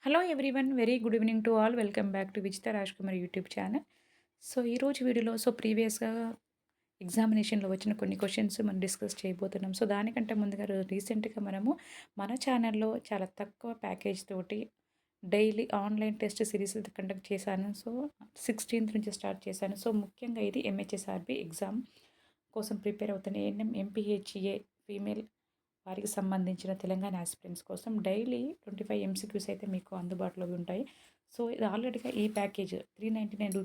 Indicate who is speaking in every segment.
Speaker 1: Hello everyone. Very good evening to all. Welcome back to Vijitha Rajkumar YouTube channel. So, ఈరోజు వీడియోలో ప్రీవియస్‌గా ఎగ్జామినేషన్‌లో వచ్చిన కొన్ని క్వెషన్స్ మనం డిస్కస్ చేయబోతున్నాం. సో, దానికంటే ముందుగా రీసెంట్‌గా మనము మన ఛానల్‌లో చాలా తక్కువ ప్యాకేజ్ తోటి daily online test series conduct చేశాను. సో, 16థ్ నుంచి స్టార్ట్ చేశాను. సో, ముఖ్యంగా ఇది ఎంహెచ్ఎస్ఆర్‌బీ ఎగ్జామ్ కోసం ప్రిపేర్ అవుతున్న ఏఎన్ఎం, ఎంపీహెచ్ఏ ఫీమేల్ వారికి సంబంధించిన తెలంగాణ ఆస్పిరెంట్స్ కోసం డైలీ 25 ఎంసీక్యూస్ అయితే మీకు అందుబాటులో ఉంటాయి. సో, ఇది ఆల్రెడీగా ఈ ప్యాకేజ్ ₹399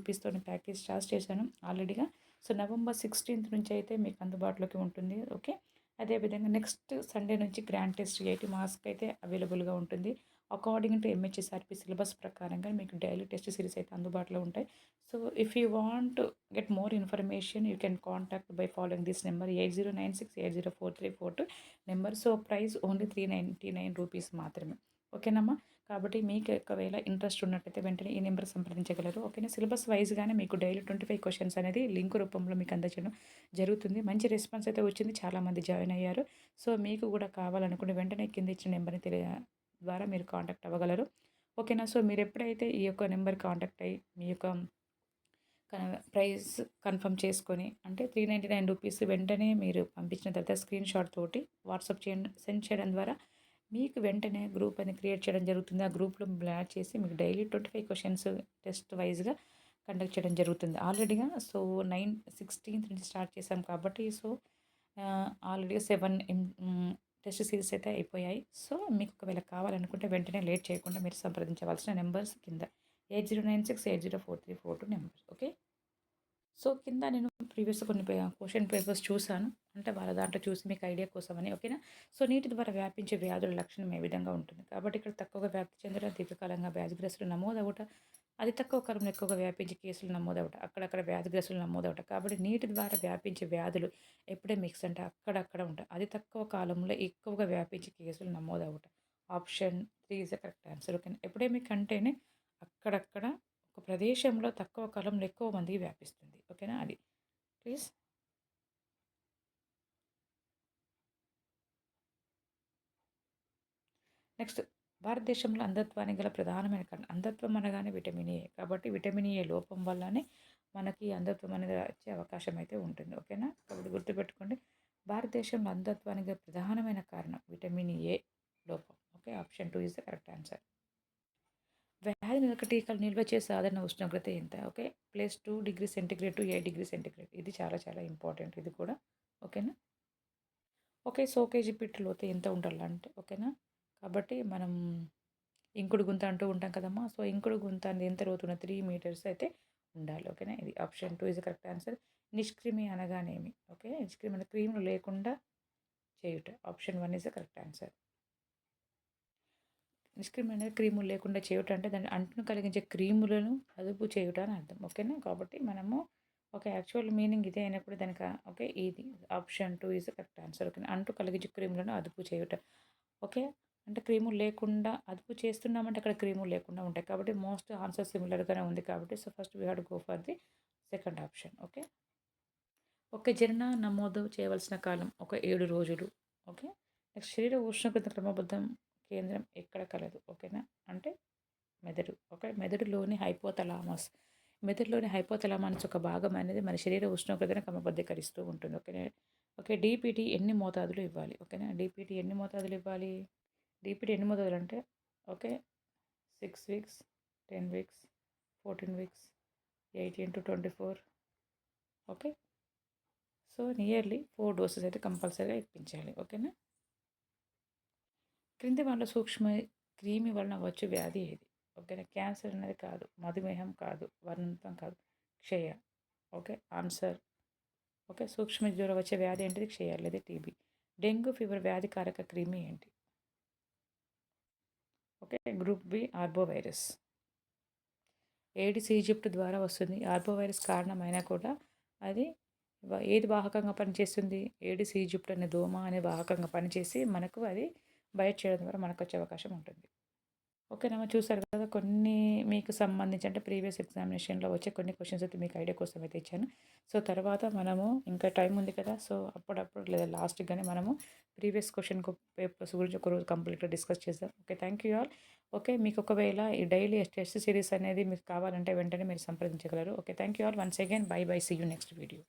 Speaker 1: ప్యాకేజ్ స్టార్ట్ చేశాను ఆల్రెడీగా. సో, నవంబర్ 16థ్ నుంచి అయితే మీకు అందుబాటులోకి ఉంటుంది. ఓకే. అదేవిధంగా నెక్స్ట్ సండే నుంచి గ్రాండ్ టెస్ట్ 80 మార్క్స్‌కి అయితే అవైలబుల్‌గా ఉంటుంది. అకార్డింగ్ టు ఎంహెచ్ఎస్ఆర్‌పీ సిలబస్ ప్రకారంగా మీకు డైలీ టెస్ట్ సిరీస్ అయితే అందుబాటులో ఉంటాయి. So, if you want to get more information you can contact by following this number 8096804342 number. So, price only ₹399 మాత్రమే. ఓకేనమ్మా. కాబట్టి మీకు ఒకవేళ ఇంట్రెస్ట్ ఉన్నట్టయితే వెంటనే ఈ నెంబర్ సంప్రదించగలరు. ఓకేనా. సిలబస్ వైస్‌గానే మీకు డైలీ 25 క్వెషన్స్ అనేది లింక్ రూపంలో మీకు అందజేయడం జరుగుతుంది. మంచి రెస్పాన్స్ అయితే వచ్చింది. చాలామంది జాయిన్ అయ్యారు. సో, మీకు కూడా కావాలనుకుంటే వెంటనే కింద ఇచ్చిన నెంబర్‌ని ద్వారా మీరు కాంటాక్ట్ అవ్వగలరు. ఓకేనా. సో, మీరెప్పుడైతే ఈ యొక్క నెంబర్‌కి కాంటాక్ట్ అయ్యి మీ యొక్క క ప్రైస్ కన్ఫర్మ్ చేసుకొని అంటే ₹399 వెంటనే మీరు పంపించిన తర్వాత స్క్రీన్‌షాట్ తోటి వాట్సాప్ సెండ్ చేయడం ద్వారా మీకు వెంటనే గ్రూప్ అని క్రియేట్ చేయడం జరుగుతుంది. ఆ గ్రూప్‌లో మిమ్మల్ని యాడ్ చేసి మీకు డైలీ 25 క్వెషన్స్ టెస్ట్ వైస్‌గా కండక్ట్ చేయడం జరుగుతుంది. ఆల్రెడీగా సో, 16థ్ నుంచి స్టార్ట్ చేశాం కాబట్టి సో, ఆల్రెడీ 7 టెస్ట్ సిరీస్ అయితే అయిపోయాయి. సో, మీకు ఒకవేళ కావాలనుకుంటే వెంటనే లేట్ చేయకుండా మీరు సంప్రదించవలసిన నెంబర్స్ కింద 8096804342 నెంబర్. ఓకే. సో, కింద నేను ప్రీవియస్‌గా కొన్ని క్వెషన్ పేపర్స్ చూసాను. అంటే వాళ్ళ దాంట్లో చూసి మీకు ఐడియా కోసమని. ఓకేనా. సో, నీటి ద్వారా వ్యాపించే వ్యాధుల లక్షణం ఏ విధంగా ఉంటుంది. కాబట్టి ఇక్కడ తక్కువగా వ్యాప్తి చెందడం, దీర్ఘకాలంగా వ్యాధిగ్రస్తులు నమోదవుట, అతి తక్కువ కాలంలో ఎక్కువగా వ్యాపించే కేసులు నమోదవుట, అక్కడక్కడ వ్యాధిగ్రస్తులు నమోదవుట. కాబట్టి నీటి ద్వారా వ్యాపించే వ్యాధులు ఎపిడెమిక్స్ అంటే అక్కడక్కడ ఉంటాయి. అతి తక్కువ కాలంలో ఎక్కువగా వ్యాపించే కేసులు నమోదవుట. Option 3 is the correct answer. ఓకేనా. ఎపిడెమిక్ అంటేనే అక్కడక్కడ ఒక ప్రదేశంలో తక్కువ కాలంలో ఎక్కువ మందికి వ్యాపిస్తుంది. ఓకేనా. అది ప్లీజ్. నెక్స్ట్, భారతదేశంలో అంధత్వానికి గల ప్రధానమైన కారణం అంధత్వం అనగానే విటమిన్ ఏ. కాబట్టి విటమిన్ ఏ లోపం వల్లనే మనకి అంధత్వం అనేది వచ్చే అవకాశం అయితే ఉంటుంది. ఓకేనా. కాబట్టి గుర్తుపెట్టుకోండి. భారతదేశంలో అంధత్వానికి గల ప్రధానమైన కారణం విటమిన్ ఏ లోపం. Okay. Option 2 is the correct answer. వ్యాధి నిరోధక టీకాలు నిల్వ చేసే సాధారణ ఉష్ణోగ్రత ఎంత? Okay. +2 degree centigrade to 8 degree centigrade. ఇది చాలా చాలా ఇంపార్టెంట్ ఇది కూడా. ఓకేనా. ఓకే. సో, కేజీ పిట్ లోతు ఎంత ఉండాలంటే ఓకేనా. కాబట్టి మనం ఇంకుడు గుంత అంటూ ఉంటాం కదమ్మా. సో, ఇంకుడు గుంత అనేది ఎంత లోతున్న 3 మీటర్స్ అయితే ఉండాలి. ఓకేనా. ఇది option 2 is the correct answer. నిష్క్రిమి అనగానేమి? ఓకే. నిష్క్రిమి అంటే క్రీములు లేకుండా చేయుట. Option 1 is the correct answer. నిష్క్రిమి అనేది క్రీములు లేకుండా చేయుట అంటే దాని అంటును కలిగించే క్రీములను అదుపు చేయుట అని అర్థం. ఓకేనా. కాబట్టి మనము ఓకే. యాక్చువల్ మీనింగ్ ఇదే అయినప్పుడు దానికి ఓకే. ఇది option 2 is the correct answer. ఓకేనా. అంటు కలిగించే క్రీములను అదుపు చేయుట. ఓకే. అంటే క్రీములు లేకుండా అదుపు చేస్తున్నామంటే అక్కడ క్రీములు లేకుండా ఉంటాయి. కాబట్టి మోస్ట్ ఆన్సర్ సిమిలర్‌గానే ఉంది కాబట్టి so, first we have to go for the second option. Okay. Okay. జనన నమోదు చేయవలసిన కాలం ఒక 7 రోజులు. ఓకే. నెక్స్ట్, శరీర ఉష్ణోగ్రత క్రమబద్ధం కేంద్రం ఎక్కడ కలదు? ఓకేనా. అంటే మెదడు. ఓకే. మెదడులోని హైపోతలామస్. మెదడులోని హైపోతలామస్ ఒక భాగం అనేది మన శరీర ఉష్ణోగ్రతను క్రమబద్ధీకరిస్తూ ఉంటుంది. ఓకేనా. ఓకే. డీపీటీ ఎన్ని మోతాదులు ఇవ్వాలి? ఓకేనా. డీపీటీ ఎన్ని మోతాదులు ఇవ్వాలి? డీపీటీ ఎన్ని మోతాదులు అంటే okay. 6 weeks, 10 weeks, 14 weeks, 8 into 24. Okay. So, nearly 4 doses అయితే కంపల్సరీగా ఇప్పించాలి. ఓకేనా. క్రింది వాళ్ళ సూక్ష్మ క్రిమి వలన వచ్చే వ్యాధి ఏది? ఓకేనా. క్యాన్సర్ అనేది కాదు, మధుమేహం కాదు, వర్ణంతం కాదు, క్షయ. ఓకే. Answer okay. సూక్ష్మ జ్వరం వచ్చే వ్యాధి ఏంటిది? క్షయ లేదా టీబీ. డెంగ్యూ ఫీవర్ వ్యాధికారక క్రిమి ఏంటి? Okay. Group B arbovirus. Aedes aegypti ద్వారా వస్తుంది. ఆర్బో వైరస్ కారణమైనా కూడా అది ఏది వాహకంగా పనిచేస్తుంది? ఏడిస్ ఈజిప్ట్ అనే దోమ అనే వాహకంగా పనిచేసి మనకు అది బయట చేయడం ద్వారా మనకు వచ్చే అవకాశం ఉంటుంది. ఓకేనా! చూసారు కదా! కొన్ని మీకు సంబంధించి అంటే ప్రీవియస్ ఎగ్జామినేషన్‌లో వచ్చే కొన్ని క్వెషన్స్ అయితే మీకు ఐడియా కోసం అయితే ఇచ్చాను. సో, తర్వాత మనము ఇంకా టైం ఉంది కదా! సో, అప్పుడప్పుడు లేదా లాస్ట్‌కి గాని మనము ప్రీవియస్ పేపర్స్ గురించి ఒకరోజు కంప్లీట్‌గా డిస్కస్ చేద్దాం. Okay. Thank you all. Okay. మీకు ఒకవేళ ఈ డైలీ టెస్ట్ సిరీస్ అనేది మీకు కావాలంటే వెంటనే మీరు సంప్రదించగలరు. Okay. Thank you all once again. Bye bye. See you next video.